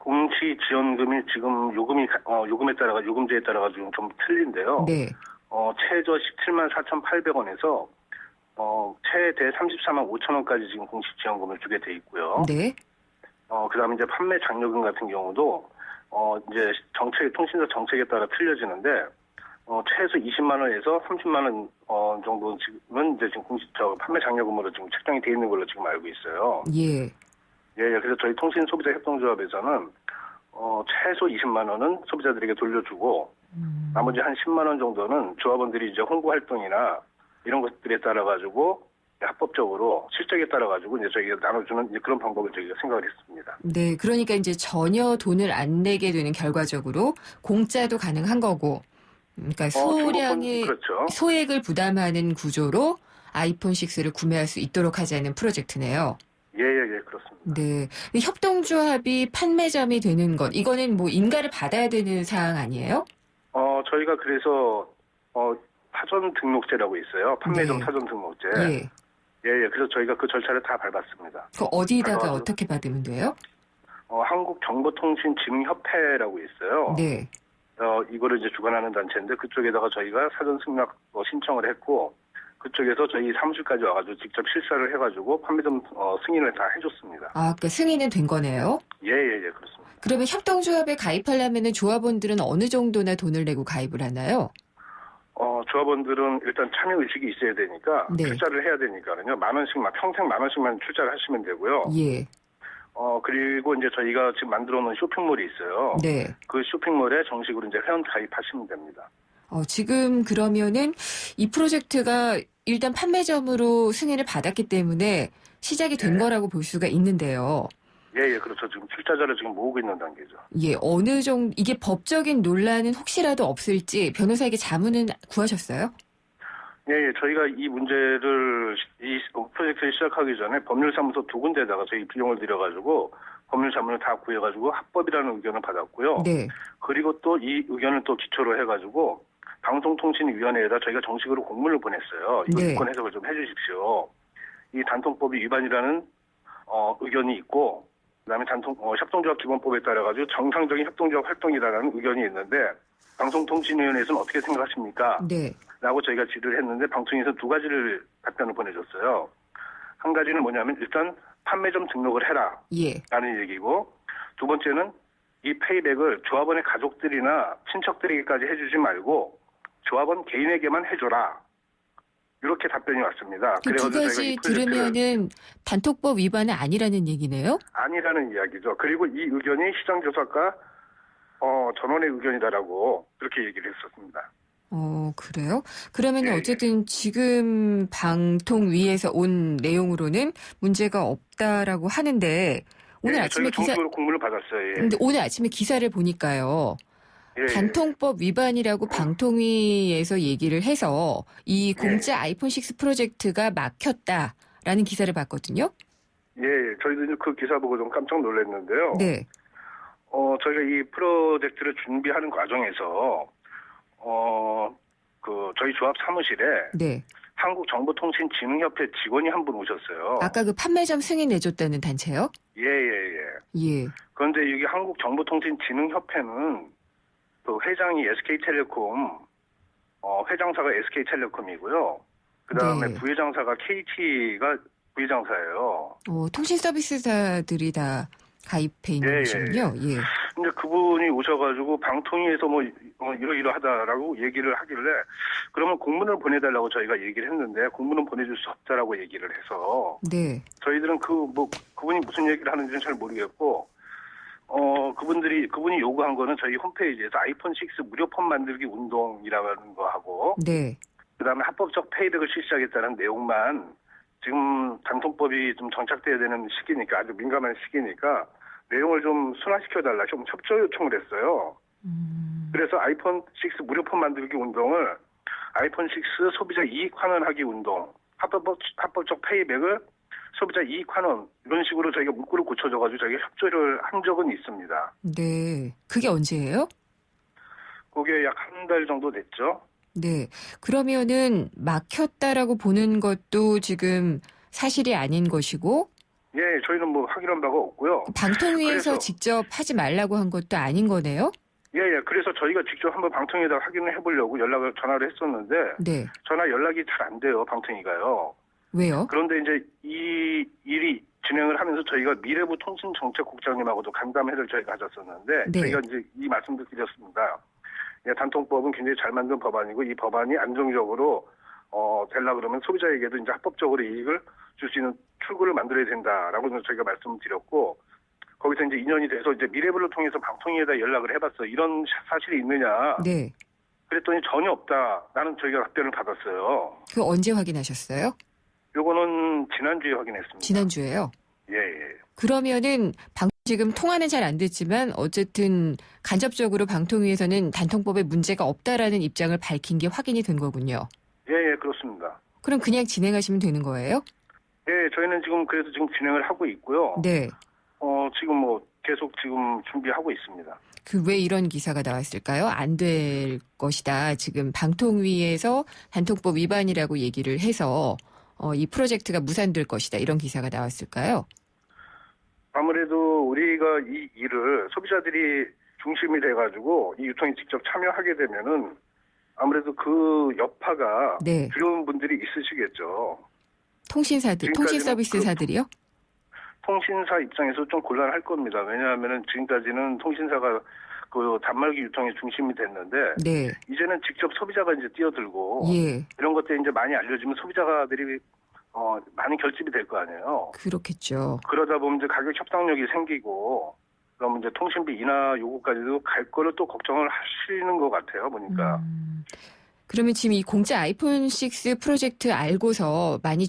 공시 지원금이 지금 요금제에 따라가 지금 좀 틀린데요.
네.
최저 17만 4,800원에서 최대 34만 5천 원까지 지금 공시 지원금을 주게 돼 있고요.
네.
그다음에 이제 판매 장려금 같은 경우도 이제 통신사 정책에 따라 틀려지는데 최소 20만 원에서 30만 원 정도 지금은 이제 지금 판매 장려금으로 지금 책정이 돼 있는 걸로 지금 알고 있어요.
예.
예, 그래서 저희 통신 소비자 협동조합에서는 최소 20만 원은 소비자들에게 돌려주고 나머지 한 10만 원 정도는 조합원들이 이제 홍보 활동이나 이런 것들에 따라 가지고 합법적으로 실적에 따라 가지고 이제 저희가 나눠주는 이제 그런 방법을 저희가 생각을 했습니다.
네, 그러니까 이제 전혀 돈을 안 내게 되는 결과적으로 공짜도 가능한 거고, 그러니까 소량의
그렇죠.
소액을 부담하는 구조로 아이폰 6를 구매할 수 있도록 하자는 프로젝트네요.
예, 그렇습니다.
네, 협동조합이 판매점이 되는 것, 이거는 뭐 인가를 받아야 되는 사항 아니에요?
저희가 그래서 사전 등록제라고 있어요. 판매점
네.
사전 등록제.
예.
예, 그래서 저희가 그 절차를 다 밟았습니다.
그 어디다가
밟아가지고.
어떻게 받으면 돼요?
한국정보통신진흥협회라고 있어요.
네.
이거를 이제 주관하는 단체인데 그쪽에다가 저희가 사전 승낙 신청을 했고 그쪽에서 저희 사무실까지 와가지고 직접 실사를 해가지고 판매점 승인을 다 해줬습니다.
아, 그러니까 승인은 된 거네요?
예, 그렇습니다.
그러면 협동조합에 가입하려면 조합원들은 어느 정도나 돈을 내고 가입을 하나요?
조합원들은 일단 참여 의식이 있어야 되니까
네.
출자를 해야 되니까는요. 평생 만 원씩만 출자를 하시면 되고요.
예.
그리고 이제 저희가 지금 만들어 놓은 쇼핑몰이 있어요.
네.
그 쇼핑몰에 정식으로 이제 회원 가입하시면 됩니다.
지금 그러면은 이 프로젝트가 일단 판매점으로 승인을 받았기 때문에 시작이 된 거라고 볼 수가 있는데요.
예, 그렇죠. 지금 출자자를 지금 모으고 있는 단계죠.
예, 어느 정도 이게 법적인 논란은 혹시라도 없을지 변호사에게 자문은 구하셨어요?
예, 저희가 이 프로젝트를 시작하기 전에 법률사무소 2군데에다가 저희 비용을 들여가지고 법률 자문을 다 구해가지고 합법이라는 의견을 받았고요.
네.
그리고 또 이 의견을 또 기초로 해가지고 방송통신위원회에다 저희가 정식으로 공문을 보냈어요. 이거
네.
유권 해석을 좀 해주십시오. 이 단통법이 위반이라는 의견이 있고 그다음에 협동조합 기본법에 따라 가지고 정상적인 협동조합 활동이라는 의견이 있는데 방송통신위원회에서는 어떻게 생각하십니까?
네.
라고 저희가 질의를 했는데 방통위에서 2가지를 답변을 보내줬어요. 한 가지는 뭐냐면 일단 판매점 등록을 해라
예.
라는 얘기고 두 번째는 이 페이백을 조합원의 가족들이나 친척들에게까지 해주지 말고 조합원 개인에게만 해줘라. 이렇게 답변이 왔습니다.
그 두 가지 들으면은 단톡법 위반은 아니라는 얘기네요?
아니라는 이야기죠. 그리고 이 의견이 시장조사과 전원의 의견이다라고 그렇게 얘기를 했었습니다.
그래요? 그러면
예,
어쨌든 지금 방통위에서 온 내용으로는 문제가 없다라고 하는데 오늘 아침에
저희가 정식으로 공문을 받았어요. 예.
근데 오늘 아침에 기사를 보니까요. 단통법 위반이라고 방통위에서 얘기를 해서 이 공짜 아이폰 6 프로젝트가 막혔다라는 기사를 봤거든요.
예, 저희도 그 기사 보고 좀 깜짝 놀랐는데요.
네.
저희가 이 프로젝트를 준비하는 과정에서 저희 조합 사무실에
네.
한국정보통신진흥협회 직원이 한 분 오셨어요.
아까 그 판매점 승인 내줬다는 단체요?
예. 그런데 여기 한국정보통신진흥협회는 그 회장이 SK텔레콤, 회장사가 SK텔레콤이고요. 그 다음에
네.
부회장사가 KT가 부회장사예요.
통신 서비스사들이 다 가입해 있는 것이군요. 예.
근데 그분이 오셔가지고 방통위에서 이러이러하다라고 얘기를 하길래 그러면 공문을 보내달라고 저희가 얘기를 했는데 공문은 보내줄 수 없다라고 얘기를 해서
네.
저희들은 그분이 무슨 얘기를 하는지는 잘 모르겠고 그분이 요구한 거는 저희 홈페이지에서 아이폰 6 무료폰 만들기 운동이라는 거 하고
네.
그다음에 합법적 페이백을 실시하겠다는 내용만 지금 단통법이 좀 정착돼야 되는 시기니까 아주 민감한 시기니까 내용을 좀 순화시켜달라 좀 협조 요청을 했어요. 그래서 아이폰 6 무료폰 만들기 운동을 아이폰 6 소비자 이익 환원하기 운동, 합법적 페이백을 소비자 이익 환원 이런 식으로 저희가 문구를 고쳐줘가지고 저희가 협조를 한 적은 있습니다.
네. 그게 언제예요?
그게 약 한 달 정도 됐죠.
네. 그러면은 막혔다라고 보는 것도 지금 사실이 아닌 것이고
예, 저희는 뭐 확인한 바가 없고요.
방통위에서
그래서,
직접 하지 말라고 한 것도 아닌 거네요?
예. 그래서 저희가 직접 한번 방통위에다 확인을 해보려고 전화를 했었는데
네.
전화 연락이 잘 안 돼요, 방통위가요.
왜요?
그런데 이제 이 일이 진행을 하면서 저희가 미래부 통신정책국장님하고도 간담회를 저희가 가졌었는데
네.
저희가 이제 이 말씀도 드렸습니다. 예, 단통법은 굉장히 잘 만든 법안이고 이 법안이 안정적으로 되려고 그러면 소비자에게도 이제 합법적으로 이익을 줄 수 있는 출구를 만들어야 된다라고 저희가 말씀드렸고 거기서 이제 인연이 돼서 이제 미래부를 통해서 방통위에다 연락을 해봤어요. 이런 사실이 있느냐.
네.
그랬더니 전혀 없다. 나는 저희가 답변을 받았어요.
그 언제 확인하셨어요?
요거는 지난주에 확인했습니다.
지난주에요?
예.
그러면은 지금 통화는 잘 안 됐지만 어쨌든 간접적으로 방통위에서는 단통법에 문제가 없다라는 입장을 밝힌 게 확인이 된 거군요.
예, 그렇습니다.
그럼 그냥 진행하시면 되는 거예요?
예, 저희는 그래서 지금 진행을 하고 있고요.
네.
지금 뭐 계속 지금 준비하고 있습니다.
그 왜 이런 기사가 나왔을까요? 안 될 것이다. 지금 방통위에서 단통법 위반이라고 얘기를 해서 이 프로젝트가 무산될 것이다. 이런 기사가 나왔을까요?
아무래도 우리가 이 일을 소비자들이 중심이 돼가지고 이 유통에 직접 참여하게 되면은 아무래도 그 여파가
네.
두려운 분들이 있으시겠죠.
통신사들, 통신 서비스사들이요?
통신사 입장에서 좀 곤란할 겁니다. 왜냐하면은 지금까지는 통신사가 그 단말기 유통의 중심이 됐는데
네.
이제는 직접 소비자가 이제 뛰어들고
예.
이런 것들이 이제 많이 알려지면 소비자들이 많이 결집이 될 거 아니에요.
그렇겠죠.
그러다 보면 이제 가격 협상력이 생기고 그러면 이제 통신비 인하 요구까지도 갈 거를 또 걱정을 하시는 것 같아요. 보니까.
그러면 지금 이 공짜 아이폰 6 프로젝트 알고서 많이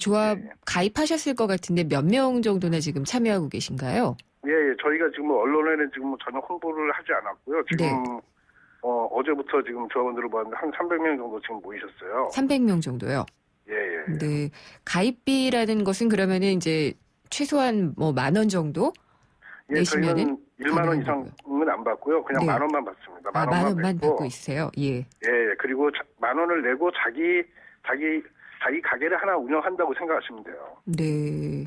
가입하셨을 것 같은데 몇 명 정도나 지금 참여하고 계신가요?
예, 저희가 지금 언론에는 지금 전혀 홍보를 하지 않았고요. 지금
네.
어제부터 지금 조합원들을 보았는데 한 300명 정도 지금 모이셨어요.
300명 정도요?
예.
네. 가입비라는 것은 그러면은 이제 최소한 뭐 10,000원 정도 내시면은
저희는 1만 원 이상은 안 받고요. 그냥
네.
10,000원만 받습니다.
10,000원만 받고 있어요. 예.
그리고 10,000원을 내고 자기 가게를 하나 운영한다고 생각하시면 돼요.
네.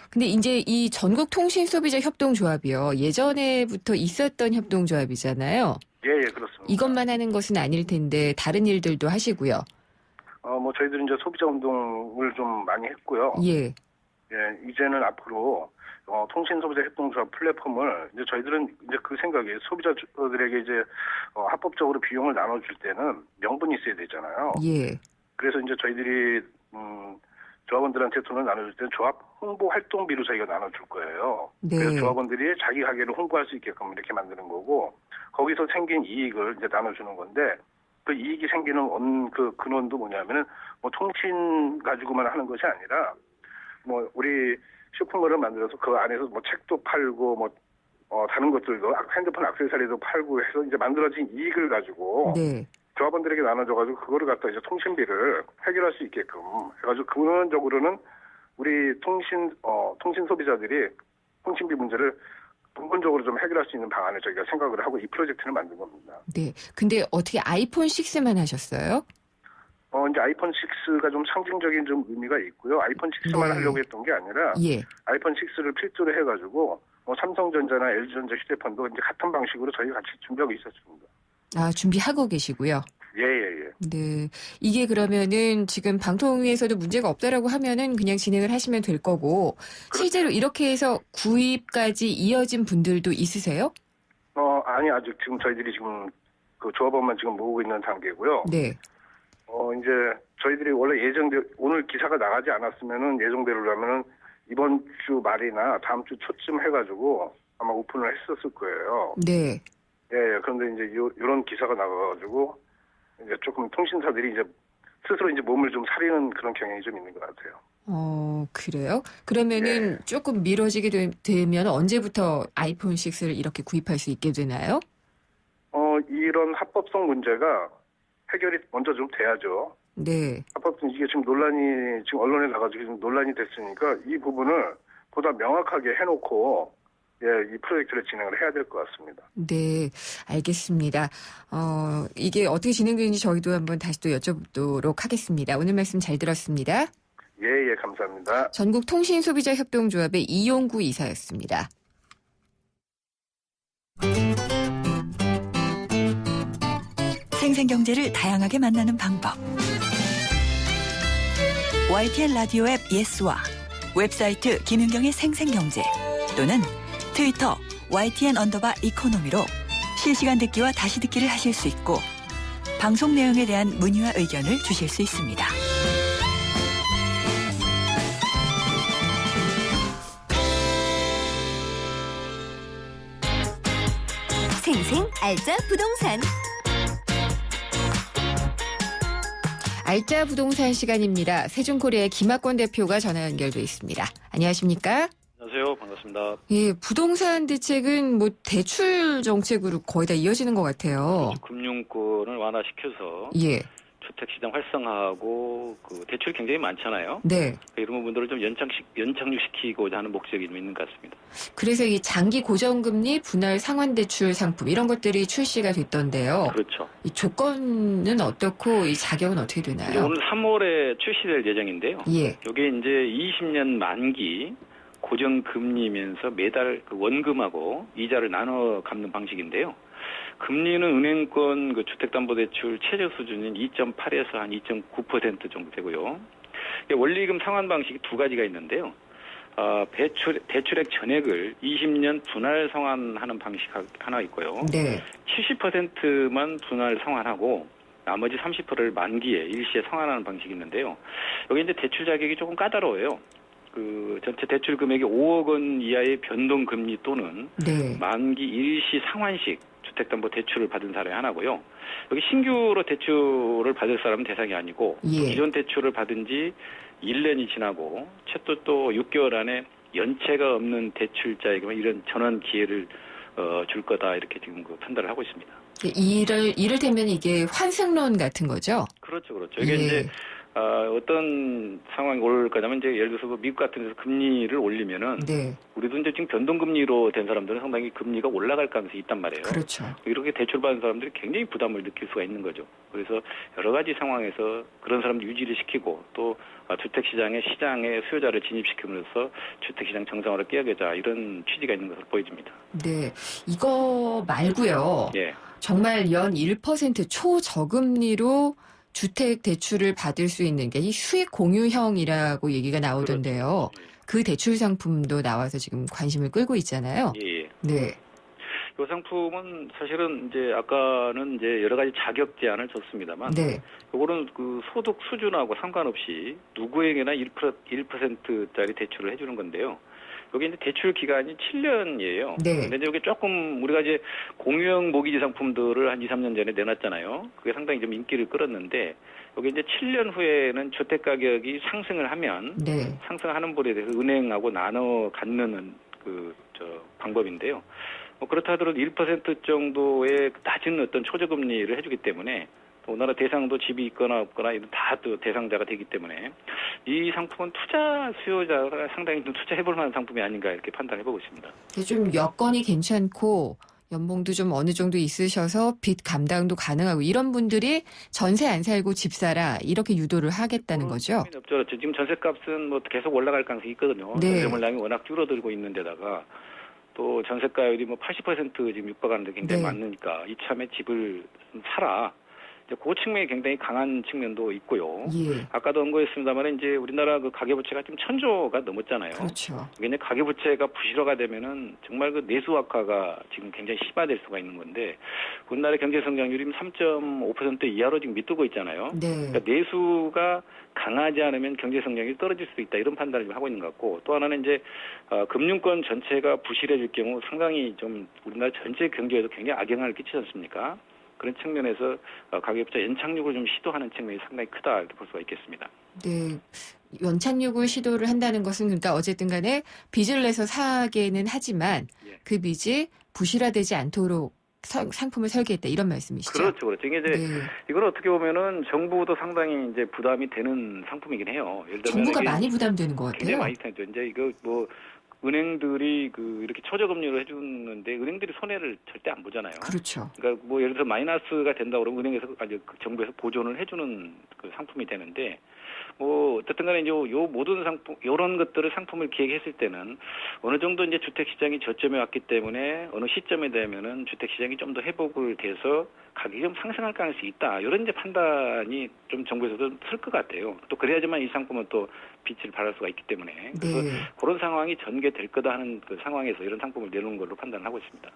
근데 이제 이 전국 통신 소비자 협동조합이요. 예전에부터 있었던 협동조합이잖아요.
예, 그렇습니다.
이것만 하는 것은 아닐 텐데 다른 일들도 하시고요.
저희들은 이제 소비자 운동을 좀 많이 했고요.
예.
이제는 앞으로 통신 소비자 협동조합 플랫폼을 이제 저희들은 이제 그 생각이에요. 소비자들에게 이제 합법적으로 비용을 나눠줄 때는 명분이 있어야 되잖아요.
예.
그래서 이제 저희들이 조합원들한테 돈을 나눠줄 때는 조합 홍보 활동비로 저희가 나눠줄 거예요.
네.
그래서 조합원들이 자기 가게를 홍보할 수 있게끔 이렇게 만드는 거고 거기서 생긴 이익을 이제 나눠주는 건데 그 이익이 생기는 그 근원도 뭐냐면은 뭐 통신 가지고만 하는 것이 아니라 뭐 우리 쇼핑몰을 만들어서 그 안에서 뭐 책도 팔고 뭐 다른 것들도 핸드폰 액세서리도 팔고 해서 이제 만들어진 이익을 가지고
네.
조합원들에게 나눠줘가지고 그거를 갖다 이제 통신비를 해결할 수 있게끔 해가지고 근원적으로는 우리 통신 소비자들이 통신비 문제를 근본적으로 좀 해결할 수 있는 방안을 저희가 생각을 하고 이 프로젝트를 만든 겁니다.
네. 근데 어떻게 아이폰 6만 하셨어요?
이제 아이폰 6가 좀 상징적인 좀 의미가 있고요. 아이폰 6만
네.
하려고 했던 게 아니라
예.
아이폰 6를 필두로 해가지고 뭐 삼성전자나 LG전자 휴대폰도 이제 같은 방식으로 저희가 같이 준비하고 있었습니다.
아, 준비하고 계시고요.
예.
네. 이게 그러면은 지금 방통위에서도 문제가 없다라고 하면은 그냥 진행을 하시면 될 거고 실제로 이렇게 해서 구입까지 이어진 분들도 있으세요?
아니 아직 지금 저희들이 지금 그 조합원만 지금 모으고 있는 단계고요.
네.
이제 저희들이 원래 오늘 기사가 나가지 않았으면은 예정대로라면은 이번 주 말이나 다음 주 초쯤 해가지고 아마 오픈을 했었을 거예요.
네.
예, 그런데 이제 이런 기사가 나가가지고 이제 조금 통신사들이 이제 스스로 이제 몸을 좀 사리는 그런 경향이 좀 있는 것 같아요.
그래요? 그러면은 조금 미뤄지게 되면 언제부터 아이폰 6를 이렇게 구입할 수 있게 되나요?
이런 합법성 문제가 해결이 먼저 좀 돼야죠.
네.
합법성 이게 지금 지금 언론에 나가지고 지금 논란이 됐으니까 이 부분을 보다 명확하게 해놓고 이 프로젝트를 진행을 해야 될 것 같습니다.
네, 알겠습니다. 이게 어떻게 진행되는지 저희도 한번 다시 또 여쭤보도록 하겠습니다. 오늘 말씀 잘 들었습니다.
예, 감사합니다.
전국통신소비자협동조합의 이용구 이사였습니다.
생생경제를 다양하게 만나는 방법. YTN 라디오 앱 예스와 웹사이트 김윤경의 생생경제 또는 트위터 YTN_이코노미로 실시간 듣기와 다시 듣기를 하실 수 있고 방송 내용에 대한 문의와 의견을 주실 수 있습니다.
생생 알짜 부동산.
알짜 부동산 시간입니다. 세준코리아의 김학권 대표가 전화 연결돼 있습니다. 안녕하십니까?
안녕하세요. 반갑습니다.
예, 부동산 대책은 뭐 대출 정책으로 거의 다 이어지는 것 같아요.
금융권을 완화시켜서
예.
주택시장 활성화하고 그 대출이 굉장히 많잖아요.
네.
이런 부분들을 좀 연착륙시키고자 하는 목적이 좀 있는 것 같습니다.
그래서 이 장기 고정금리 분할 상환 대출 상품 이런 것들이 출시가 됐던데요.
그렇죠.
이 조건은 어떻고 이 자격은 어떻게 되나요?
오늘 3월에 출시될 예정인데요.
예.
이게 이제 20년 만기 고정금리면서 매달 그 원금하고 이자를 나눠 갚는 방식인데요. 금리는 은행권 그 주택담보대출 최저 수준인 2.8에서 한 2.9% 정도 되고요. 원리금 상환 방식이 두 가지가 있는데요. 대출액 전액을 20년 분할 상환하는 방식 하나 있고요.
네.
70%만 분할 상환하고 나머지 30%를 만기에 일시에 상환하는 방식이 있는데요. 여기 이제 대출 자격이 조금 까다로워요. 그 전체 대출 금액이 5억 원 이하의 변동 금리 또는
네.
만기 일시 상환식 주택담보대출을 받은 사람이 하나고요. 여기 신규로 대출을 받을 사람은 대상이 아니고
예.
기존 대출을 받은 지 1년이 지나고 최소 또 6개월 안에 연체가 없는 대출자에게만 이런 전환 기회를 줄 거다 이렇게 지금 그 판단을 하고 있습니다.
이를테면 이게 환승론 같은 거죠?
그렇죠, 그렇죠. 이게
예.
이제 어떤 상황이 올 거냐면 이제 예를 들어서 미국 같은 데서 금리를 올리면은
네.
우리도 이제 지금 변동금리로 된 사람들은 상당히 금리가 올라갈 가능성이 있단 말이에요.
그렇죠.
이렇게 대출받은 사람들이 굉장히 부담을 느낄 수가 있는 거죠. 그래서 여러 가지 상황에서 그런 사람들 유지를 시키고 또 주택시장에 수요자를 진입시킴으로써 주택시장 정상화를 깨우자 이런 취지가 있는 것으로 보여집니다.
네. 이거 말고요.
예.
정말 연 1% 초저금리로 주택 대출을 받을 수 있는 게 이 수익 공유형이라고 얘기가 나오던데요.
그렇죠.
그 대출 상품도 나와서 지금 관심을 끌고 있잖아요.
예.
네.
이 상품은 사실은 이제 아까는 이제 여러 가지 자격 제한을 줬습니다만,
네.
요거는 그 소득 수준하고 상관없이 누구에게나 1%짜리 대출을 해주는 건데요. 여기 이제 대출 기간이 7년이에요.
네.
근데 이게 조금 우리가 이제 공유형 모기지 상품들을 한 2, 3년 전에 내놨잖아요. 그게 상당히 좀 인기를 끌었는데 여기 이제 7년 후에는 주택 가격이 상승을 하면
네.
상승하는 분에 대해서 은행하고 나눠 갖는 방법인데요. 그렇다 하더라도 1% 정도의 낮은 어떤 초저금리를 해주기 때문에 우리나라 대상도 집이 있거나 없거나 이런 다 또 대상자가 되기 때문에 이 상품은 투자 수요자가 상당히 좀 투자해볼 만한 상품이 아닌가 이렇게 판단해보고 있습니다.
좀 여건이 괜찮고 연봉도 좀 어느 정도 있으셔서 빚 감당도 가능하고 이런 분들이 전세 안 살고 집 사라 이렇게 유도를 하겠다는 거죠.
없죠. 그렇죠. 지금 전세값은 뭐 계속 올라갈 가능성이 있거든요.
네.
전세 물량이 워낙 줄어들고 있는 데다가 또 전세가율이 뭐 80% 지금 육박하는 데 굉장히
네.
많으니까 이참에 집을 사라. 그 측면이 굉장히 강한 측면도 있고요.
예.
아까도 언급했습니다만 이제 우리나라 그 가계부채가 지금 1,000조가 넘었잖아요.
그렇죠.
이게 이제 가계부채가 부실화가 되면은 정말 그 내수 악화가 지금 굉장히 심화될 수가 있는 건데 우리나라 경제 성장률이 3.5% 이하로 지금 밑두고 있잖아요.
네.
그러니까 내수가 강하지 않으면 경제 성장률이 떨어질 수도 있다 이런 판단을 좀 하고 있는 것 같고 또 하나는 이제 금융권 전체가 부실해질 경우 상당히 좀 우리나라 전체 경제에도 굉장히 악영향을 끼치지 않습니까? 그런 측면에서 가계부채 연착륙을 좀 시도하는 측면이 상당히 크다 이렇게 볼 수가 있겠습니다.
네. 연착륙을 시도를 한다는 것은 그러니까 어쨌든 간에 빚을 내서 사기는 하지만
예.
그 빚이 부실화되지 않도록 상품을 설계했다 이런 말씀이시죠?
그렇죠, 그렇죠. 이게 이제
네.
이걸 어떻게 보면은 정부도 상당히 이제 부담이 되는 상품이긴 해요. 예를 들면
정부가
이게
많이 부담되는 것
굉장히
같아요.
많이 되죠. 이제 이거 뭐 은행들이 이렇게 초저금리로 해주는데 은행들이 손해를 절대 안 보잖아요.
그렇죠.
그러니까 뭐 예를 들어 마이너스가 된다 그러면 은행에서 정부에서 보존을 해주는 그 상품이 되는데 뭐 어쨌든 간에 이제 요 모든 상품 이런 것들을 상품을 기획했을 때는 어느 정도 이제 주택 시장이 저점에 왔기 때문에 어느 시점에 되면은 주택 시장이 좀 더 회복을 돼서 가격이 좀 상승할 가능성이 있다. 이런 이제 판단이 좀 정부에서도 쓸 것 같아요. 또 그래야지만 이 상품은 또 빛을 발할 수가 있기 때문에 그래서 그런 상황이 전개될 거다 하는 그 상황에서 이런 상품을 내놓은 걸로 판단을 하고 있습니다.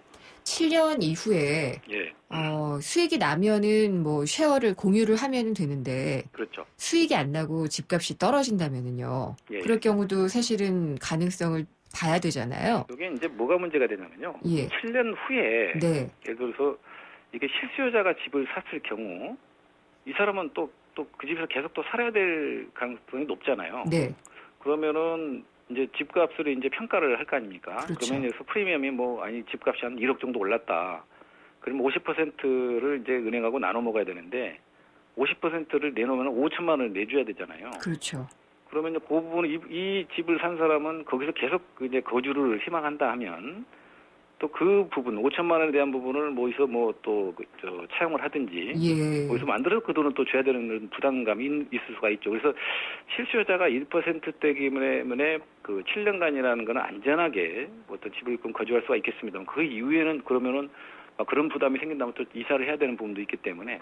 7년 이후에
예.
수익이 나면은 뭐 쉐어를 공유를 하면 되는데
그렇죠.
수익이 안 나고 집값이 떨어진다면은요.
예.
그럴 경우도 사실은 가능성을 봐야 되잖아요.
이게 이제 뭐가 문제가 되냐면요.
예.
7년 후에
네.
예를 들어서 이게 실수요자가 집을 샀을 경우 이 사람은 또 그 집에서 계속 또 살아야 될 가능성이 높잖아요.
네.
그러면은 이제 집값을 이제 평가를 할 거 아닙니까?
그렇죠.
그러면 여기서 프리미엄이 집값이 한 1억 정도 올랐다. 그러면 50%를 이제 은행하고 나눠 먹어야 되는데 50%를 내놓으면 5천만 원을 내줘야 되잖아요.
그렇죠.
그러면 그 부분은 이 집을 산 사람은 거기서 계속 이제 거주를 희망한다 하면 또 그 부분 5천만 원에 대한 부분을 어디서 차용을 하든지
예.
어디서 만들어서 그 돈을 또 줘야 되는 부담감이 있을 수가 있죠. 그래서 실수요자가 1%대 때문에 그 7년간이라는 거는 안전하게 어떤 집을 거주할 수가 있겠습니다만 그 이후에는 그러면은 그런 부담이 생긴다면 또 이사를 해야 되는 부분도 있기 때문에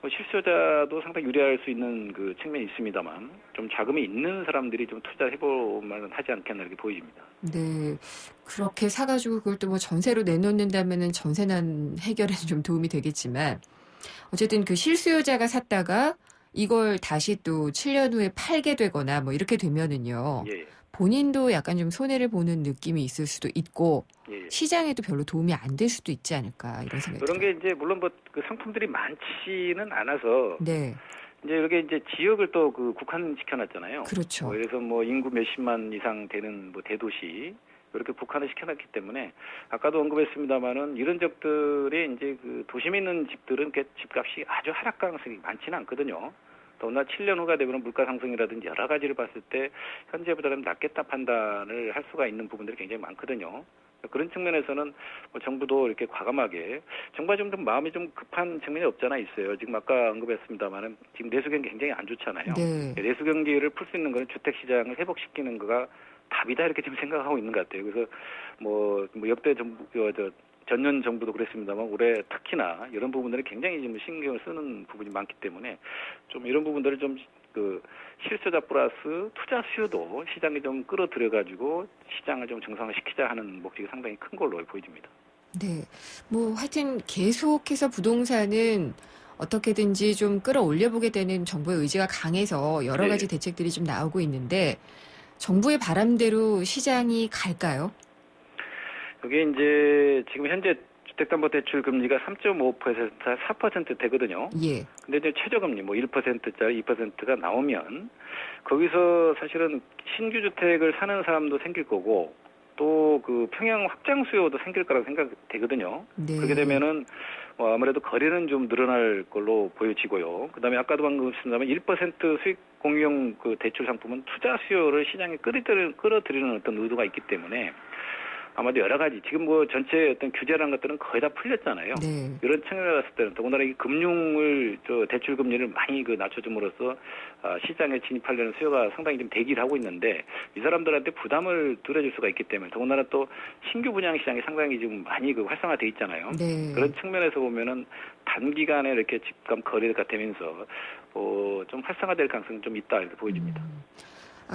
실수요자도 상당히 유리할 수 있는 그 측면이 있습니다만 좀 자금이 있는 사람들이 좀 투자를 해볼 만은 하지 않겠나 이렇게 보입니다.
네. 그렇게 사가지고 그걸 또 뭐 전세로 내놓는다면은 전세난 해결에는 좀 도움이 되겠지만 어쨌든 그 실수요자가 샀다가 이걸 다시 또 7년 후에 팔게 되거나 뭐 이렇게 되면은요.
예.
본인도 약간 좀 손해를 보는 느낌이 있을 수도 있고
예.
시장에도 별로 도움이 안 될 수도 있지 않을까 이런 생각이
그런
들어요.
게 이제 물론 그 상품들이 많지는 않아서
네.
이제 이렇게 이제 지역을 또 국한시켜놨잖아요.
그렇죠.
그래서 인구 몇십만 이상 되는 대도시 이렇게 국한을 시켜놨기 때문에 아까도 언급했습니다만은 이런 적들이 이제 그 도심에 있는 집들은 집값이 아주 하락 가능성이 많지는 않거든요. 더구나 7년 후가 되면 물가 상승이라든지 여러 가지를 봤을 때 현재보다는 낮겠다 판단을 할 수가 있는 부분들이 굉장히 많거든요. 그런 측면에서는 정부도 이렇게 과감하게 정부가 좀 마음이 좀 급한 측면이 없잖아 있어요. 지금 아까 언급했습니다만은 지금 내수 경기 굉장히 안 좋잖아요.
네.
내수 경기를 풀 수 있는 거는 주택 시장을 회복시키는 거가 답이다 이렇게 지금 생각하고 있는 것 같아요. 그래서 역대 정부 전년 정부도 그랬습니다만 올해 특히나 이런 부분들이 굉장히 지금 신경을 쓰는 부분이 많기 때문에 좀 이런 부분들을 좀 실수요자 플러스 투자 수요도 시장에 좀 끌어들여가지고 시장을 좀 정상화시키자 하는 목적이 상당히 큰 걸로 보여집니다.
네. 하여튼 계속해서 부동산은 어떻게든지 좀 끌어올려보게 되는 정부의 의지가 강해서 여러 가지 대책들이 좀 나오고 있는데 정부의 바람대로 시장이 갈까요?
그게 이제 지금 현재 주택담보대출 금리가 3.5%, 4% 되거든요.
예.
근데 이제 최저금리 1%짜리 2%가 나오면 거기서 사실은 신규 주택을 사는 사람도 생길 거고 또 그 평양 확장 수요도 생길 거라고 생각되거든요.
네.
그렇게 되면은 아무래도 거래는 좀 늘어날 걸로 보여지고요. 그다음에 아까도 방금 말씀드렸지만 1% 수익 공유형 그 대출 상품은 투자 수요를 시장에 끌어들이는 어떤 의도가 있기 때문에 아마도 여러 가지 지금 전체 어떤 규제라는 것들은 거의 다 풀렸잖아요.
네.
이런 측면에 봤을 때는 더군다나 이 금융을 대출 금리를 많이 낮춰줌으로써 시장에 진입하려는 수요가 상당히 좀 대기를 하고 있는데 이 사람들한테 부담을 덜어줄 수가 있기 때문에 더군다나 또 신규 분양 시장이 상당히 지금 많이 활성화돼 있잖아요.
네.
그런 측면에서 보면은 단기간에 이렇게 집값 거래가 되면서 좀 활성화될 가능성이 좀 있다 이렇게 보여집니다.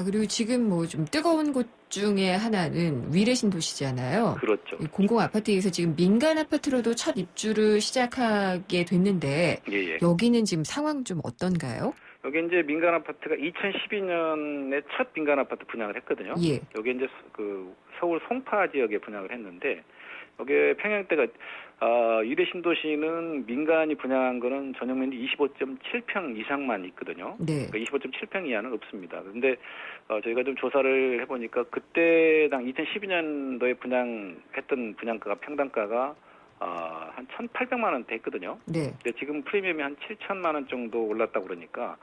그리고 지금 좀 뜨거운 곳 중에 하나는 위례 신도시잖아요.
그렇죠.
공공 아파트에서 지금 민간 아파트로도 첫 입주를 시작하게 됐는데
예.
여기는 지금 상황 좀 어떤가요?
여기 이제 민간 아파트가 2012년에 첫 민간 아파트 분양을 했거든요.
예.
여기 이제 그 서울 송파 지역에 분양을 했는데 여기 평양대가 위례 신도시는 민간이 분양한 거는 전용면이 25.7평 이상만 있거든요.
네.
그러니까 25.7평 이하는 없습니다. 그런데 저희가 좀 조사를 해보니까 그때당 2012년도에 분양했던 분양가가 평당가가 한 1,800만 원대 했거든요.
네.
근데 지금 프리미엄이 한 7천만 원 정도 올랐다고 그러니까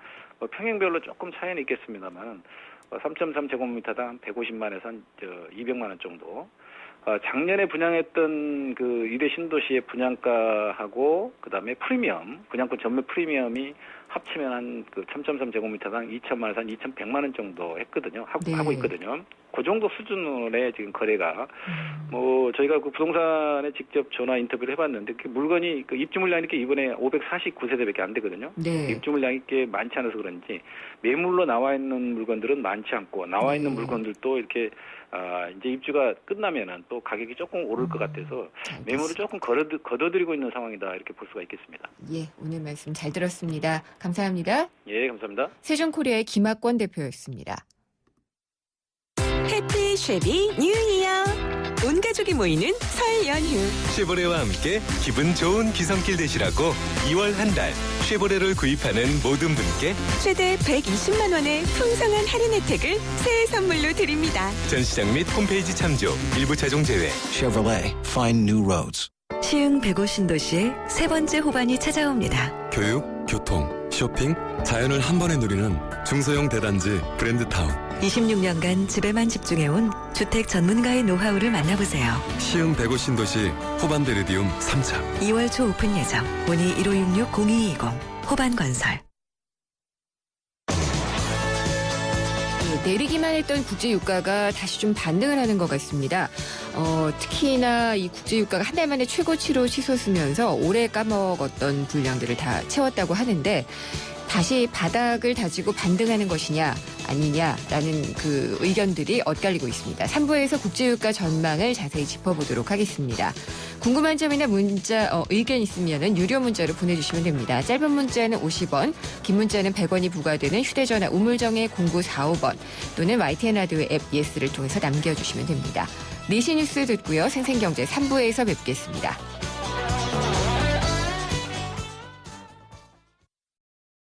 평형별로 조금 차이는 있겠습니다만 3.3제곱미터당 150만에서 한 200만 원 정도. 작년에 분양했던 그 이대 신도시의 분양가하고 그다음에 프리미엄, 분양권 전매 프리미엄이 합치면 한 그 3.3제곱미터당 2천만 원에서 한 2,100만 원 정도 했거든요. 하고 있거든요. 그 정도 수준의 지금 거래가 뭐 저희가 그 부동산에 직접 전화 인터뷰를 해봤는데 그 물건이 그 입주 물량이 이렇게 이번에 549세대밖에 안 되거든요.
네.
입주 물량이 이렇게 많지 않아서 그런지 매물로 나와 있는 물건들은 많지 않고 나와 있는 물건들도 이렇게 이제 입주가 끝나면은 또 가격이 조금 오를 것 같아서 매물을 조금 걷어들이고 있는 상황이다 이렇게 볼 수가 있겠습니다.
예, 오늘 말씀 잘 들었습니다. 감사합니다.
예, 감사합니다.
세종코리아의 김학권 대표였습니다.
해피 쉐비 뉴 이어. 온 가족이 모이는 설 연휴.
쉐보레와 함께 기분 좋은 귀성길 되시라고 2월 한 달 쉐보레를 구입하는 모든 분께
최대 120만 원의 풍성한 할인 혜택을 새해 선물로 드립니다.
전시장 및 홈페이지 참조, 일부 차종 제외.
Chevrolet, find new roads.
시흥 105신도시의 세 번째 호반이 찾아옵니다.
교육, 교통, 쇼핑, 자연을 한 번에 누리는 중소형 대단지 브랜드타운.
26년간 집에만 집중해온 주택 전문가의 노하우를 만나보세요.
시흥 105신도시 호반데르디움 3차.
2월 초 오픈 예정. 문의 1566-0220 호반건설.
내리기만 했던 국제유가가 다시 좀 반등을 하는 것 같습니다. 특히나 이 국제유가가 한 달 만에 최고치로 치솟으면서 오래 까먹었던 분량들을 다 채웠다고 하는데 다시 바닥을 다지고 반등하는 것이냐 아니냐라는 그 의견들이 엇갈리고 있습니다. 3부에서 국제유가 전망을 자세히 짚어보도록 하겠습니다. 궁금한 점이나 문자, 의견 있으면 유료 문자로 보내주시면 됩니다. 짧은 문자는 50원, 긴 문자는 100원이 부과되는 휴대전화 우물정의 0945번 또는 YTN 라디오 앱 예스를 통해서 남겨주시면 됩니다. 4시 뉴스 듣고요. 생생경제 3부에서 뵙겠습니다.